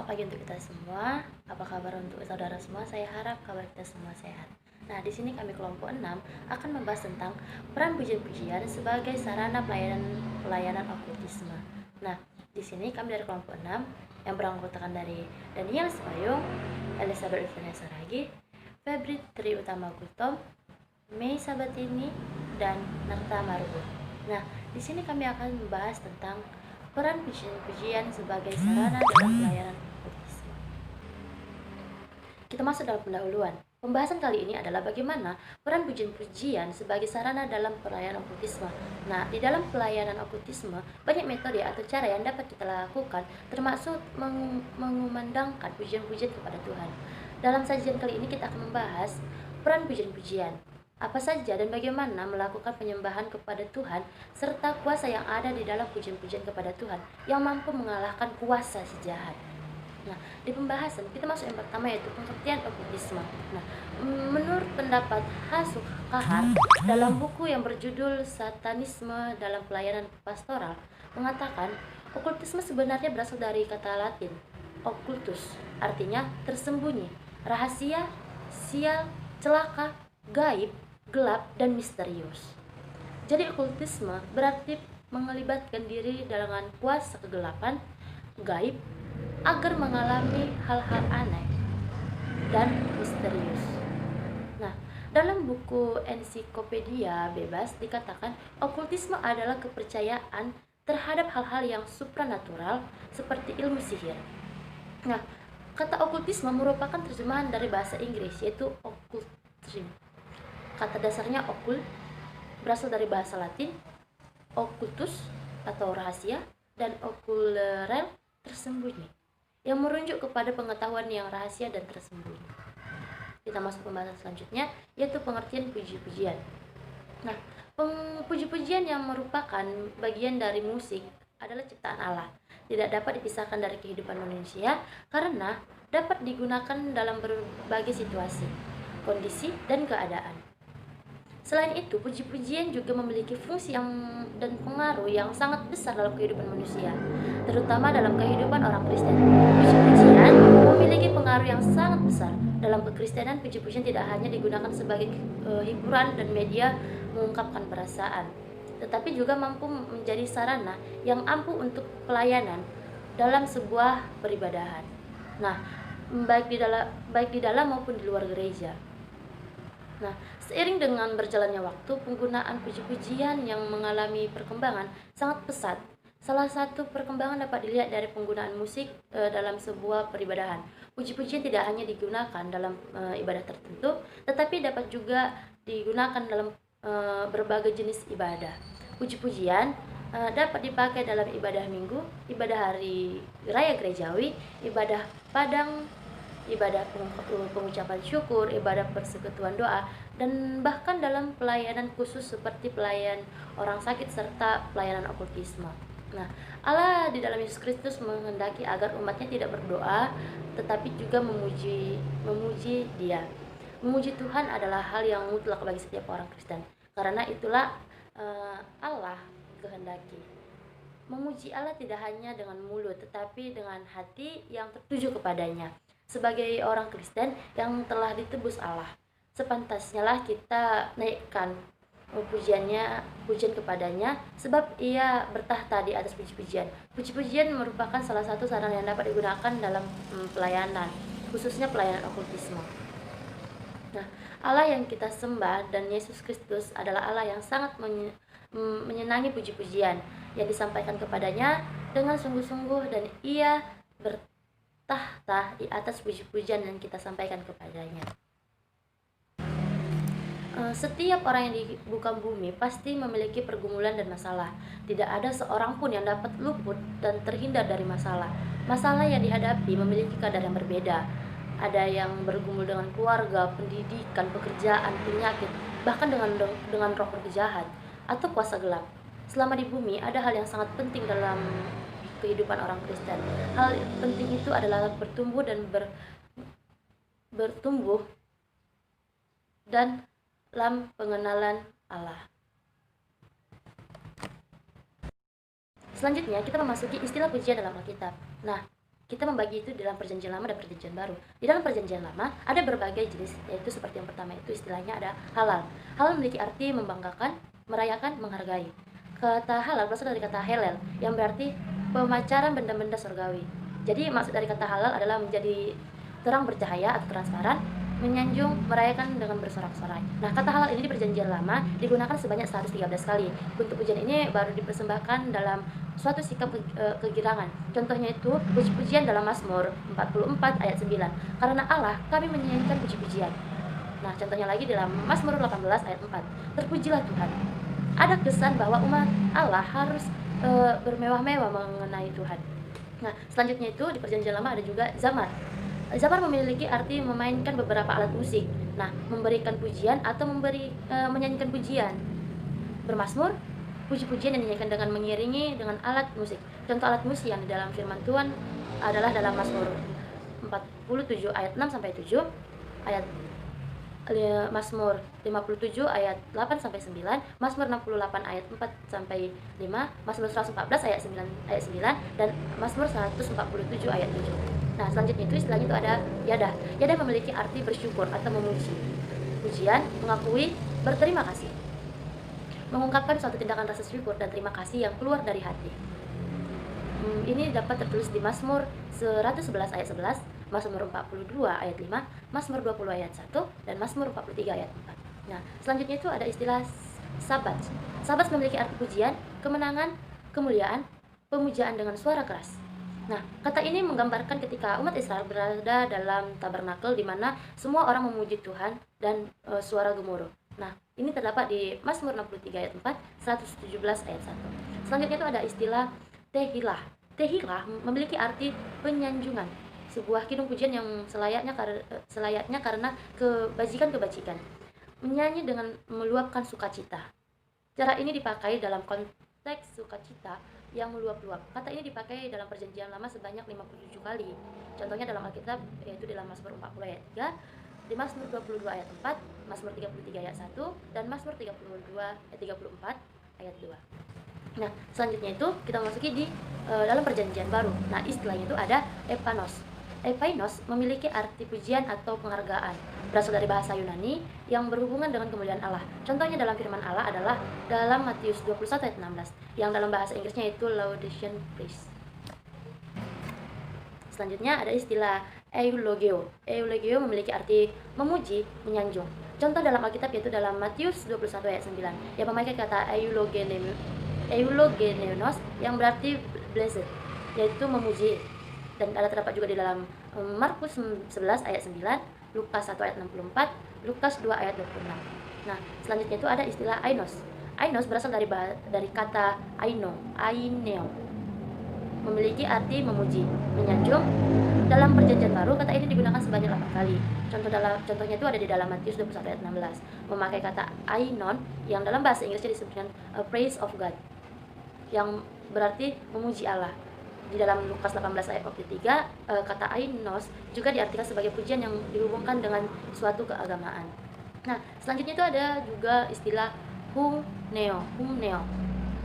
Selamat pagi untuk kita semua. Apa kabar untuk saudara semua? Saya harap kabar kita semua sehat. Nah, di sini kami kelompok 6 akan membahas tentang peran pujian-pujian sebagai sarana pelayanan okultisme. Nah, di sini kami dari kelompok 6 yang beranggotakan dari Daniel Spayung, Elizabeth Vanessa Saragi, Febri Tri Utama Gutom, Mei Sabatini, dan Narta Marugo. Nah, di sini kami akan membahas tentang peran pujian-pujian sebagai sarana dalam pelayanan okultisme. Kita masuk dalam pendahuluan. Pembahasan kali ini adalah bagaimana peran pujian-pujian sebagai sarana dalam pelayanan okultisme. Nah, di dalam pelayanan okultisme, banyak metode atau cara yang dapat kita lakukan, termasuk mengumandangkan pujian-pujian kepada Tuhan. Dalam sajian kali ini kita akan membahas peran pujian-pujian. Apa saja dan bagaimana melakukan penyembahan kepada Tuhan, serta kuasa yang ada di dalam pujian-pujian kepada Tuhan yang mampu mengalahkan kuasa si jahat. Nah, di pembahasan kita masuk yang pertama, yaitu pengertian okultisme. Nah, menurut pendapat Hasuh Kahar dalam buku yang berjudul Satanisme dalam Pelayanan Pastoral, mengatakan okultisme sebenarnya berasal dari kata Latin occultus, artinya tersembunyi, rahasia, sial, celaka, gaib, gelap, dan misterius. Jadi okultisme berarti melibatkan diri dengan kuasa kegelapan, gaib, agar mengalami hal-hal aneh dan misterius. Nah, dalam buku Ensiklopedia Bebas dikatakan okultisme adalah kepercayaan terhadap hal-hal yang supranatural seperti ilmu sihir. Nah, kata okultisme merupakan terjemahan dari bahasa Inggris, yaitu occultism. Kata dasarnya occult berasal dari bahasa Latin occultus atau rahasia dan oculere tersembunyi, yang merujuk kepada pengetahuan yang rahasia dan tersembunyi. Kita masuk pembahasan selanjutnya, yaitu pengertian puji-pujian. Nah, puji-pujian yang merupakan bagian dari musik adalah ciptaan Allah. Tidak dapat dipisahkan dari kehidupan manusia karena dapat digunakan dalam berbagai situasi, kondisi, dan keadaan. Selain itu, puji-pujian juga memiliki fungsi dan pengaruh yang sangat besar dalam kehidupan manusia, terutama dalam kehidupan orang Kristen. Puji-pujian memiliki pengaruh yang sangat besar dalam kekristenan. Puji-pujian tidak hanya digunakan sebagai hiburan dan media mengungkapkan perasaan, tetapi juga mampu menjadi sarana yang ampuh untuk pelayanan dalam sebuah peribadahan. Nah, baik di dalam maupun di luar gereja. Nah, seiring dengan berjalannya waktu, penggunaan puji-pujian yang mengalami perkembangan sangat pesat. Salah satu perkembangan dapat dilihat dari penggunaan musik dalam sebuah peribadahan. Puji-pujian tidak hanya digunakan dalam ibadah tertentu, tetapi dapat juga digunakan dalam berbagai jenis ibadah. Puji-pujian dapat dipakai dalam ibadah minggu, ibadah hari raya gerejawi, ibadah padang, ibadah pengucapan syukur, ibadah persekutuan doa, dan bahkan dalam pelayanan khusus seperti pelayan orang sakit serta pelayanan okultisme. Nah, Allah di dalam Yesus Kristus menghendaki agar umatnya tidak berdoa, tetapi juga memuji Dia. Memuji Tuhan adalah hal yang mutlak bagi setiap orang Kristen. Karena itulah Allah kehendaki. Memuji Allah tidak hanya dengan mulut, tetapi dengan hati yang tertuju kepadanya. Sebagai orang Kristen yang telah ditebus Allah, sepantasnya lah kita naikkan pujian kepadanya, sebab Ia bertahta di atas puji-pujian. Puji-pujian merupakan salah satu sarana yang dapat digunakan dalam pelayanan, khususnya pelayanan okultisme. Nah, Allah yang kita sembah dan Yesus Kristus adalah Allah yang sangat menyenangi puji-pujian yang disampaikan kepadanya dengan sungguh-sungguh, dan Ia bertahta di atas puji-pujian yang kita sampaikan kepadanya. Setiap orang yang di muka bumi pasti memiliki pergumulan dan masalah. Tidak ada seorang pun yang dapat luput dan terhindar dari masalah. Masalah yang dihadapi memiliki kadar yang berbeda. Ada yang bergumul dengan keluarga, pendidikan, pekerjaan, penyakit, bahkan dengan roh jahat atau kuasa gelap. Selama di bumi ada hal yang sangat penting dalam kehidupan orang Kristen. Hal penting itu adalah bertumbuh dan dalam pengenalan Allah. Selanjutnya kita memasuki istilah pujian dalam Alkitab. Nah, kita membagi itu dalam perjanjian lama dan perjanjian baru. Di dalam perjanjian lama ada berbagai jenis, yaitu seperti yang pertama itu istilahnya ada halal. Halal memiliki arti membanggakan, merayakan, menghargai. Kata halal berasal dari kata helel yang berarti pemacaran benda-benda surgawi. Jadi maksud dari kata halal adalah menjadi terang bercahaya atau transparan, menyanjung, merayakan dengan bersorak-sorai. Nah, kata halal ini di perjanjian lama digunakan sebanyak 113 kali. Bentuk pujian ini baru dipersembahkan dalam suatu sikap kegirangan. Contohnya itu puji-pujian dalam Mazmur 44 ayat 9. Karena Allah kami menyanyikan puji-pujian. Nah, contohnya lagi dalam Mazmur 18 ayat 4. Terpujilah Tuhan. Ada kesan bahwa umat Allah harus bermewah-mewah mengenai Tuhan. Nah, selanjutnya itu di perjanjian lama ada juga zamar. Zamar memiliki arti memainkan beberapa alat musik. Nah, memberikan pujian atau menyanyikan pujian. Bermazmur, puji-pujian yang dinyanyikan dengan mengiringi dengan alat musik. Contoh alat musik yang di dalam firman Tuhan adalah dalam Mazmur 47 ayat 6 sampai 7, ayat Mazmur 57 ayat 8 sampai 9, Mazmur 68 ayat 4 sampai 5, Mazmur 114 ayat 9 dan Mazmur 147 ayat 7. Nah, selanjutnya itu istilahnya itu ada yadah. Yadah memiliki arti bersyukur atau memuji. Pujian, mengakui, berterima kasih. Mengungkapkan suatu tindakan rasa syukur dan terima kasih yang keluar dari hati. Ini dapat tertulis di Mazmur 111 ayat 11, Mazmur 42 ayat 5, Mazmur 20 ayat 1, dan Mazmur 43 ayat 4. Nah, selanjutnya itu ada istilah sabat. Sabat memiliki arti pujian, kemenangan, kemuliaan, pemujaan dengan suara keras. Nah, kata ini menggambarkan ketika umat Israel berada dalam tabernakel di mana semua orang memuji Tuhan dan suara gemuruh. Nah, ini terdapat di Mazmur 63 ayat 4, 117 ayat 1. Selanjutnya itu ada istilah tehilah. Tehilah memiliki arti penyanjungan, sebuah kidung pujian yang selayaknya karena kebajikan-kebajikan. Menyanyi dengan meluapkan sukacita. Cara ini dipakai dalam konteks sukacita yang meluap-luap. Kata ini dipakai dalam perjanjian lama sebanyak 57 kali. Contohnya dalam Alkitab yaitu dalam Mazmur 40 ayat 3, di Mazmur 22 ayat 4, Mazmur 33 ayat 1, dan Mazmur 34 ayat 2. Nah, selanjutnya itu kita memasuki di dalam perjanjian baru. Nah, istilahnya itu ada epanos. Epainos memiliki arti pujian atau penghargaan. Berasal dari bahasa Yunani yang berhubungan dengan kemuliaan Allah. Contohnya dalam firman Allah adalah dalam Matius 21 ayat 16, yang dalam bahasa Inggrisnya itu laudation praise. Selanjutnya ada istilah eulogio. Eulogio memiliki arti memuji, menyanjung. Contoh dalam Alkitab yaitu dalam Matius 21 ayat 9, yang memakai kata eulogenenos yang berarti blessed, yaitu memuji. Dan ada terdapat juga di dalam Markus 11 ayat 9, Lukas 1 ayat 64, Lukas 2 ayat 26. Nah, selanjutnya itu ada istilah ainos. Ainos berasal dari kata aineo. Memiliki arti memuji, menyanjung. Dalam perjanjian baru kata ini digunakan sebanyak 8 kali. Contohnya itu ada di dalam Matius 21 ayat 16, memakai kata ainon yang dalam bahasa Inggrisnya disebutkan praise of God, yang berarti memuji Allah. Di dalam Lukas 18 ayat 23, kata ainos juga diartikan sebagai pujian yang dihubungkan dengan suatu keagamaan. Nah, selanjutnya itu ada juga istilah humneo.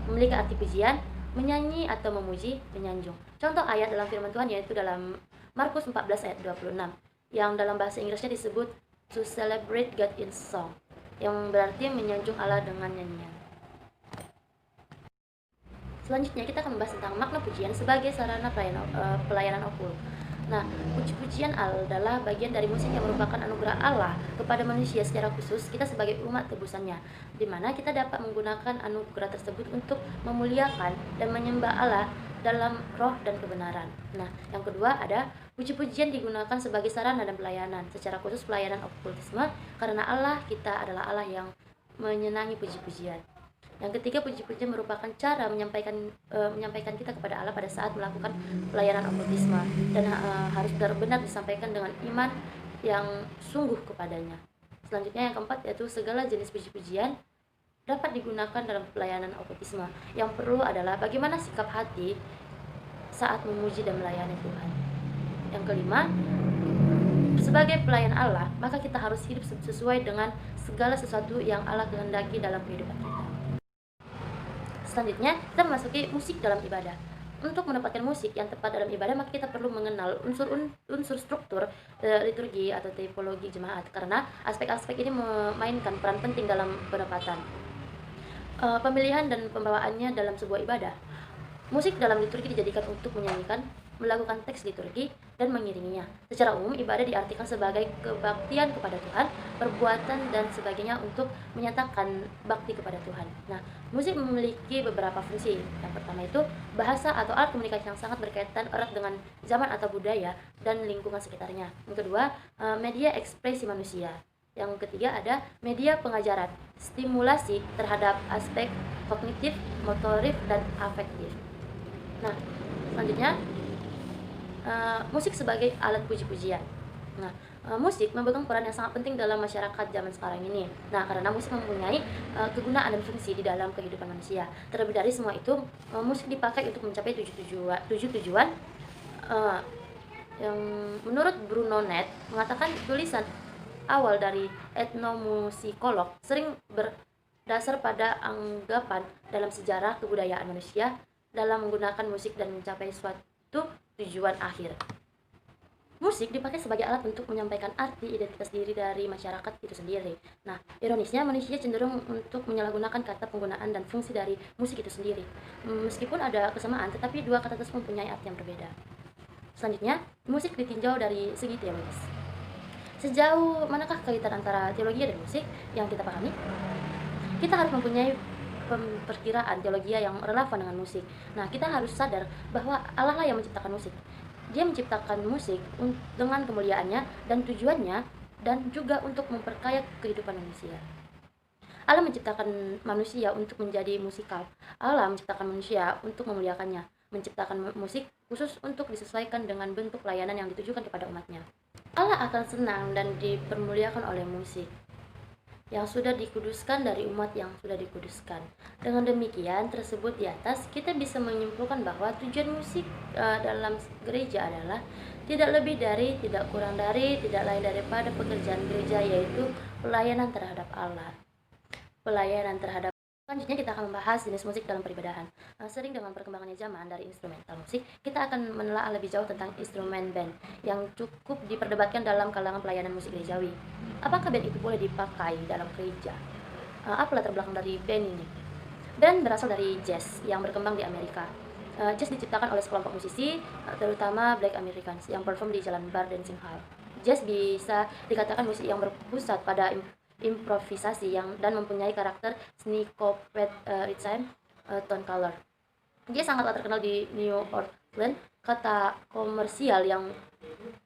Memiliki arti pujian, menyanyi atau memuji, menyanjung. Contoh ayat dalam firman Tuhan yaitu dalam Markus 14 ayat 26, yang dalam bahasa Inggrisnya disebut to celebrate God in song, yang berarti menyanjung Allah dengan nyanyian. Selanjutnya kita akan membahas tentang makna pujian sebagai sarana pelayanan okult. Nah, puji-pujian adalah bagian dari musik yang merupakan anugerah Allah kepada manusia secara khusus kita sebagai umat tebusannya, di mana kita dapat menggunakan anugerah tersebut untuk memuliakan dan menyembah Allah dalam roh dan kebenaran. Nah, yang kedua ada puji-pujian digunakan sebagai sarana dan pelayanan, secara khusus pelayanan okultisme, karena Allah kita adalah Allah yang menyenangi puji-pujian. Yang ketiga, puji-pujian merupakan cara menyampaikan kita kepada Allah pada saat melakukan pelayanan okultisme, dan harus benar-benar disampaikan dengan iman yang sungguh kepadanya. Selanjutnya yang keempat yaitu segala jenis puji-pujian dapat digunakan dalam pelayanan okultisme. Yang perlu adalah bagaimana sikap hati saat memuji dan melayani Tuhan. Yang kelima, sebagai pelayan Allah, maka kita harus hidup sesuai dengan segala sesuatu yang Allah kehendaki dalam kehidupan kita. Selanjutnya, kita memasuki musik dalam ibadah. Untuk mendapatkan musik yang tepat dalam ibadah, maka kita perlu mengenal unsur struktur liturgi atau tipologi jemaat, karena aspek-aspek ini memainkan peran penting dalam penempatan, pemilihan dan pembawaannya dalam sebuah ibadah. Musik dalam liturgi dijadikan untuk menyanyikan, melakukan teks liturgi, dan mengiringinya. Secara umum, ibadah diartikan sebagai kebaktian kepada Tuhan, perbuatan, dan sebagainya untuk menyatakan bakti kepada Tuhan. Nah, musik memiliki beberapa fungsi. Yang pertama itu bahasa atau alat komunikasi yang sangat berkaitan erat dengan zaman atau budaya dan lingkungan sekitarnya. Yang kedua, media ekspresi manusia. Yang ketiga ada media pengajaran, stimulasi terhadap aspek kognitif, motorik, dan afektif. Nah, selanjutnya musik sebagai alat puji-pujian. Nah, musik memegang peran yang sangat penting dalam masyarakat zaman sekarang ini. Nah, karena musik mempunyai kegunaan dan fungsi di dalam kehidupan manusia. Terlebih dari semua itu, musik dipakai untuk mencapai tujuh tujuan yang menurut Bruno Net mengatakan tulisan awal dari etnomusikolog sering berdasar pada anggapan dalam sejarah kebudayaan manusia dalam menggunakan musik dan mencapai suatu tujuan akhir. Musik dipakai sebagai alat untuk menyampaikan arti identitas diri dari masyarakat itu sendiri. Nah, ironisnya manusia cenderung untuk menyalahgunakan kata penggunaan dan fungsi dari musik itu sendiri. Meskipun ada kesamaan, tetapi dua kata tersebut mempunyai arti yang berbeda. Selanjutnya, musik ditinjau dari segi teologis. Sejauh manakah kaitan antara teologi dan musik yang kita pahami? Kita harus mempunyai perkiraan teologi yang relevan dengan musik. Nah, kita harus sadar bahwa Allah lah yang menciptakan musik. Dia menciptakan musik dengan kemuliaannya dan tujuannya, dan juga untuk memperkaya kehidupan manusia. Allah menciptakan manusia untuk menjadi musikal. Allah menciptakan manusia untuk memuliakannya, menciptakan musik khusus untuk disesuaikan dengan bentuk pelayanan yang ditujukan kepada umatnya. Allah akan senang dan dipermuliakan oleh musik yang sudah dikuduskan dari umat yang sudah dikuduskan. Dengan demikian, tersebut di atas, kita bisa menyimpulkan bahwa tujuan musik dalam gereja adalah tidak lebih dari, tidak kurang dari, tidak lain daripada pekerjaan gereja, yaitu pelayanan terhadap Allah. Pelayanan terhadap. Selanjutnya kita akan membahas jenis musik dalam peribadahan. Sering dengan perkembangannya zaman dari instrumental musik, kita akan menelaah lebih jauh tentang instrumen band yang cukup diperdebatkan dalam kalangan pelayanan musik gerejawi. Apakah band itu boleh dipakai dalam gereja? Apa latar belakang dari band ini? Band berasal dari jazz yang berkembang di Amerika. Jazz diciptakan oleh sekelompok musisi, terutama Black Americans, yang perform di jalan bar dancing hall. Jazz bisa dikatakan musik yang berpusat pada improvisasi dan mempunyai karakter syncoped rhythm, tone color. Dia sangatlah terkenal di New Orleans, kota komersial yang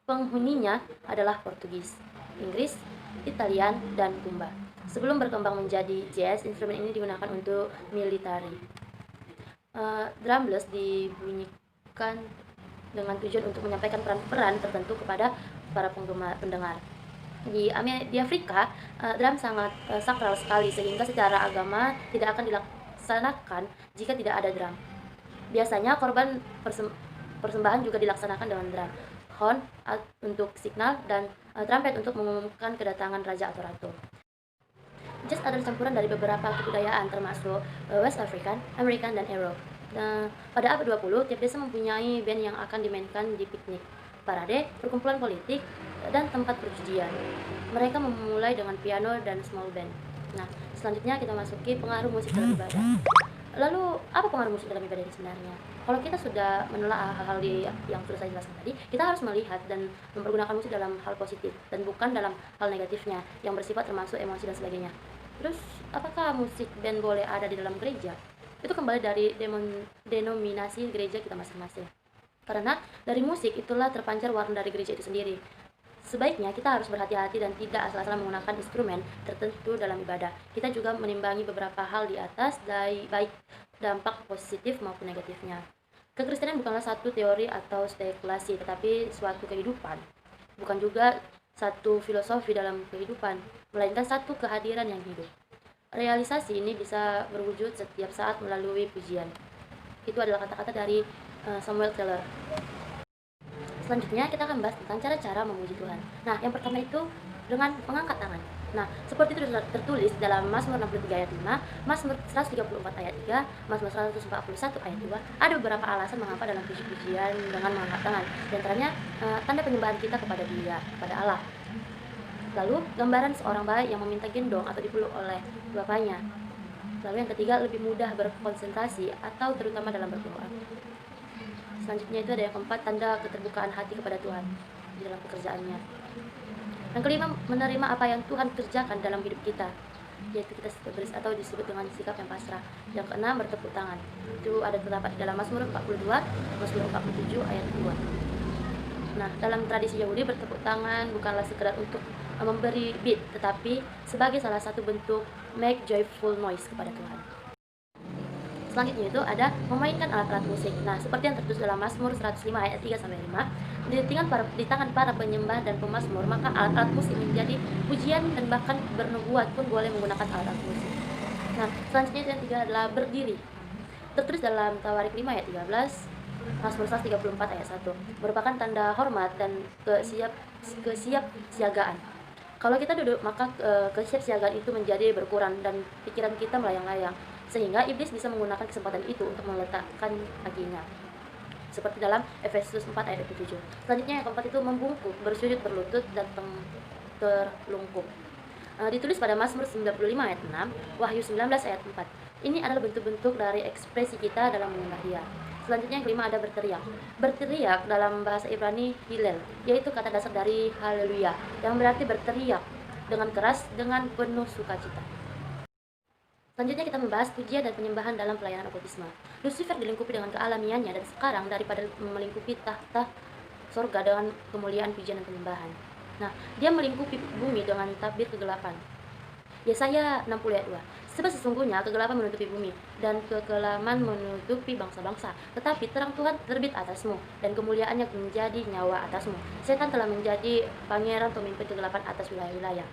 penghuninya adalah Portugis, Inggris, Italian, dan Kumba. Sebelum berkembang menjadi jazz, instrumen ini digunakan untuk military. Drumless dibunyikan dengan tujuan untuk menyampaikan peran-peran tertentu kepada para pendengar. Di Afrika, drum sangat sakral sekali, sehingga secara agama tidak akan dilaksanakan jika tidak ada drum. Biasanya korban persembahan juga dilaksanakan dengan drum, horn untuk signal, dan trumpet untuk mengumumkan kedatangan raja atau ratu. Jazz adalah campuran dari beberapa kebudayaan termasuk West African, American, dan Eropa. Pada abad 20, tiap desa mempunyai band yang akan dimainkan di piknik, parade, perkumpulan politik, dan tempat perjudian. Mereka memulai dengan piano dan small band. Nah, selanjutnya kita masuki pengaruh musik dalam ibadah. Lalu, apa pengaruh musik dalam ibadah ini sebenarnya? Kalau kita sudah menelaah hal-hal yang sudah saya jelaskan tadi, kita harus melihat dan mempergunakan musik dalam hal positif dan bukan dalam hal negatifnya yang bersifat termasuk emosi dan sebagainya. Terus, apakah musik band boleh ada di dalam gereja? Itu kembali dari denominasi gereja kita masing-masing. Karena dari musik itulah terpancar warna dari gereja itu sendiri. Sebaiknya kita harus berhati-hati dan tidak asal-asalan menggunakan instrumen tertentu dalam ibadah. Kita juga menimbangi beberapa hal di atas, baik dampak positif maupun negatifnya. Kekristenan bukanlah satu teori atau spekulasi, tetapi suatu kehidupan. Bukan juga satu filosofi dalam kehidupan, melainkan satu kehadiran yang hidup. Realisasi ini bisa berwujud setiap saat melalui pujian. Itu adalah kata-kata dari Samuel Taylor. Selanjutnya kita akan bahas tentang cara-cara memuji Tuhan. Nah, yang pertama itu dengan mengangkat tangan. Nah, seperti itu tertulis dalam Mazmur 63 ayat 5, Mazmur 134 ayat 3, Mazmur 141 ayat 2. Ada beberapa alasan mengapa dalam puji-pujian dengan mengangkat tangan. Di antaranya tanda penyembahan kita kepada Dia, kepada Allah. Lalu gambaran seorang bayi yang meminta gendong atau dipeluk oleh bapaknya. Lalu yang ketiga, lebih mudah berkonsentrasi atau terutama dalam berdoa. Selanjutnya itu ada yang keempat, tanda keterbukaan hati kepada Tuhan di dalam pekerjaannya. Yang kelima, menerima apa yang Tuhan kerjakan dalam hidup kita, yaitu kita atau disebut dengan sikap yang pasrah. Yang keenam, bertepuk tangan. Itu ada terdapat di dalam Mazmur 42, Mazmur 47 ayat 2. Nah, dalam tradisi Yahudi, bertepuk tangan bukanlah sekedar untuk memberi beat, tetapi sebagai salah satu bentuk make joyful noise kepada Tuhan. Selanjutnya itu ada memainkan alat-alat musik. Nah, seperti yang tertulis dalam Mazmur 105 ayat 3-5, di tangan para penyembah dan pemazmur, maka alat-alat musik menjadi pujian dan bahkan bernubuat pun boleh menggunakan alat-alat musik. Nah, selanjutnya yang ketiga adalah berdiri. Tertulis dalam Tawarik 5 ayat 13, Mazmur 134 ayat 1, merupakan tanda hormat dan kesiapsiagaan. Kalau kita duduk, maka kesiapsiagaan itu menjadi berkurang dan pikiran kita melayang-layang, sehingga iblis bisa menggunakan kesempatan itu untuk meletakkan kakinya. Seperti dalam Efesus 4 ayat 7. Selanjutnya yang keempat itu membungkuk, bersujud, berlutut, dan terlungkup. Ditulis pada Mazmur 95 ayat 6, Wahyu 19 ayat 4. Ini adalah bentuk-bentuk dari ekspresi kita dalam menyembah Dia. Selanjutnya yang kelima ada berteriak. Berteriak dalam bahasa Ibrani Hillel, yaitu kata dasar dari haleluya, yang berarti berteriak dengan keras, dengan penuh sukacita. Selanjutnya kita membahas pujian dan penyembahan dalam pelayanan okultisme. Lucifer dilingkupi dengan kealamiannya dan sekarang daripada melingkupi tahta sorga dengan kemuliaan pujian dan penyembahan. Nah, dia melingkupi bumi dengan tabir kegelapan. Yesaya 60 ayat 2. Sebab sesungguhnya kegelapan menutupi bumi dan kekelaman menutupi bangsa-bangsa, tetapi terang Tuhan terbit atasmu dan kemuliaannya menjadi nyawa atasmu. Setan telah menjadi pangeran pemimpin kegelapan atas wilayah-wilayah.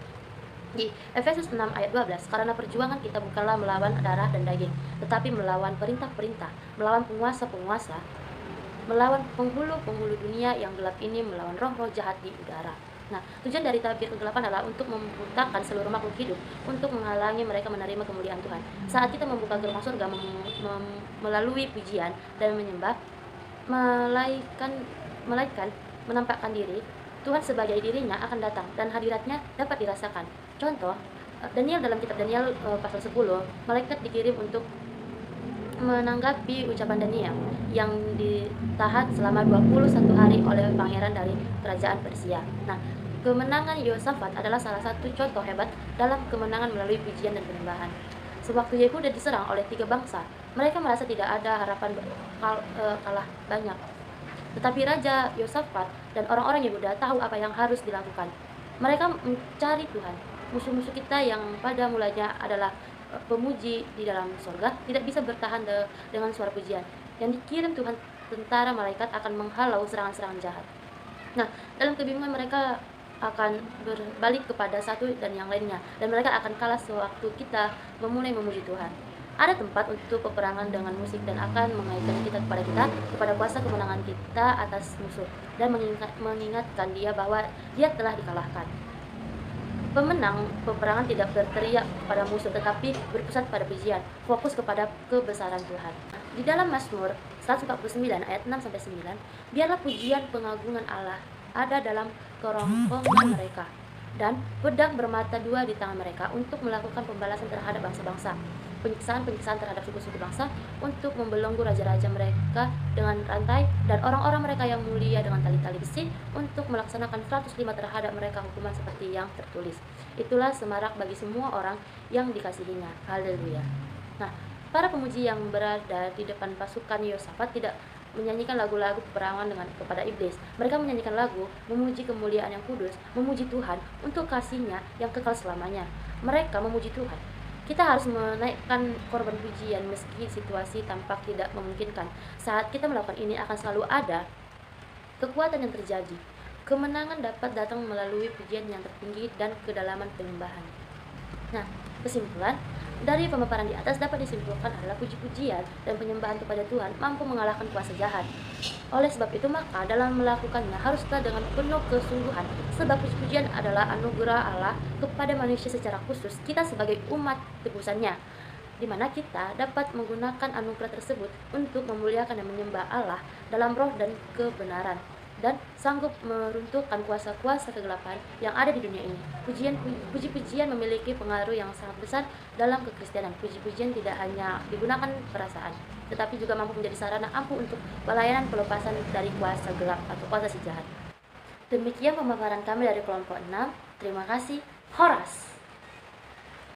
Di Efesus 6 ayat 12, karena perjuangan kita bukanlah melawan darah dan daging, tetapi melawan perintah-perintah, melawan penguasa-penguasa, melawan penghulu-penghulu dunia yang gelap ini, melawan roh-roh jahat di udara. Nah, tujuan dari tabir kegelapan adalah untuk membutakan seluruh makhluk hidup, untuk menghalangi mereka menerima kemuliaan Tuhan. Saat kita membuka gerbang surga melalui pujian dan menyembah, malaikat menampakkan diri, Tuhan sebagai dirinya akan datang dan hadiratnya dapat dirasakan. Contoh, Daniel dalam kitab Daniel pasal 10, malaikat dikirim untuk menanggapi ucapan Daniel yang ditahan selama 21 hari oleh pangeran dari kerajaan Persia. Nah, kemenangan Yosafat adalah salah satu contoh hebat dalam kemenangan melalui pujian dan penyembahan. Sewaktu Yehuda diserang oleh 3 bangsa, mereka merasa tidak ada harapan kalah banyak. Tetapi Raja Yosafat dan orang-orang Yehuda tahu apa yang harus dilakukan. Mereka mencari Tuhan. Musuh-musuh kita yang pada mulanya adalah pemuji di dalam surga tidak bisa bertahan dengan suara pujian. Yang dikirim Tuhan, tentara malaikat akan menghalau serangan-serangan jahat. Nah, dalam kebingungan mereka akan berbalik kepada satu dan yang lainnya, dan mereka akan kalah sewaktu kita memulai memuji Tuhan. Ada tempat untuk peperangan dengan musik dan akan mengaitkan kita kepada kuasa kemenangan kita atas musuh, dan mengingatkan dia bahwa dia telah dikalahkan. Pemenang peperangan tidak berteriak pada musuh, tetapi berpusat pada pujian, fokus kepada kebesaran Tuhan. Di dalam Mazmur 149 ayat 6-9, biarlah pujian pengagungan Allah ada dalam kerongkongan mereka, dan pedang bermata 2 di tangan mereka untuk melakukan pembalasan terhadap bangsa-bangsa, penyiksaan terhadap suku-suku bangsa, untuk membelenggu raja-raja mereka dengan rantai, dan orang-orang mereka yang mulia dengan tali-tali besi, untuk melaksanakan 105 terhadap mereka hukuman seperti yang tertulis. Itulah semarak bagi semua orang yang dikasihinya. Haleluya. Nah, para pemuji yang berada di depan pasukan Yosafat tidak menyanyikan lagu-lagu peperangan kepada iblis. Mereka menyanyikan lagu memuji kemuliaan yang kudus, memuji Tuhan untuk kasih-Nya yang kekal selamanya. Mereka memuji Tuhan. Kita harus menaikkan korban pujian meski situasi tampak tidak memungkinkan. Saat kita melakukan ini akan selalu ada kekuatan yang terjadi. Kemenangan dapat datang melalui pujian yang tertinggi dan kedalaman penyembahan. Nah, kesimpulan, Dari pemaparan di atas dapat disimpulkan adalah puji-pujian dan penyembahan kepada Tuhan mampu mengalahkan kuasa jahat. Oleh sebab itu maka dalam melakukannya haruslah dengan penuh kesungguhan, sebab puji-pujian adalah anugerah Allah kepada manusia secara khusus kita sebagai umat tebusannya, di mana kita dapat menggunakan anugerah tersebut untuk memuliakan dan menyembah Allah dalam roh dan kebenaran, dan sanggup meruntuhkan kuasa-kuasa kegelapan yang ada di dunia ini. Puji-pujian memiliki pengaruh yang sangat besar dalam kekristenan. Puji-pujian tidak hanya digunakan perasaan, tetapi juga mampu menjadi sarana ampuh untuk pelayanan pelepasan dari kuasa gelap atau kuasa si jahat. Demikian pemaparan kami dari kelompok 6. Terima kasih. Horas.